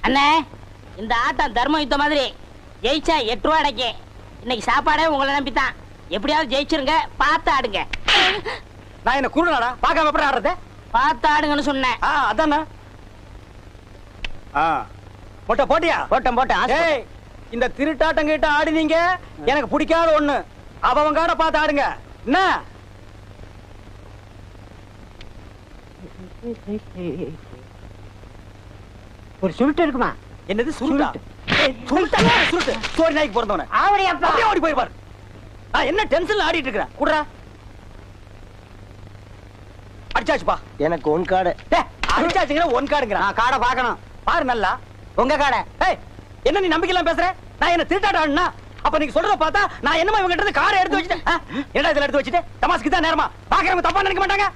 அண்ணே, இந்த ஆட்டம் தர்ம யுத்த மாதிரி ஜெயிச்சா 8 ரூபா அடைக்கு. இன்னைக்கு சாப்பாடே உங்களை நம்பித்தான். எப்படியாவது ஜெயிச்சிருங்க, பார்த்து ஆடுங்க. நான் என்ன குருடாடா, பார்க்காம எப்படி ஆடுறது? பார்த்து ஆடுங்கன்னு சொன்னேன். அதானே. மொட்டை போட்டியா? போட்டேன். ஏய், இந்த திருட்டாட்டம் கிட்ட ஆடினீங்க எனக்கு பிடிக்காத ஒண்ணு. அவங்க காட பார்த்து ஆடுங்க. என்ன? ஒரு சுருட்டு இருக்குமா? என்னது சுருட்டா? சுருட்டு சோரி நாய்க்கு பிறந்தவன அப்படியே ஓடி போயிருப்பாரு. என்ன டென்ஷன்ல ஆடிட்டு இருக்கிறேன். குடுறா. அடிச்சாச்சுப்பா. எனக்கு ஒன் கார்டு. அடிச்சாச்சுங்கிற ஒன் கார்டுங்கிற. நான் கார்டை பார்க்கணும். பாரு நல்லா. உங்க கார்டை. என்ன நீ நம்பிக்கையில பேசுற? நான் என்ன திருட்டாட்ட ஆடுனா? அப்ப நீங்க சொல்றத பார்த்தா நான் என்னமா இவங்க கிட்ட காரை எடுத்து வச்சுட்டேன். என்ன இதுல எடுத்து வச்சுட்டு தமாஸ்க்கு தான் நேரமா பாக்குறவங்க தப்பா நினைக்க மாட்டாங்க.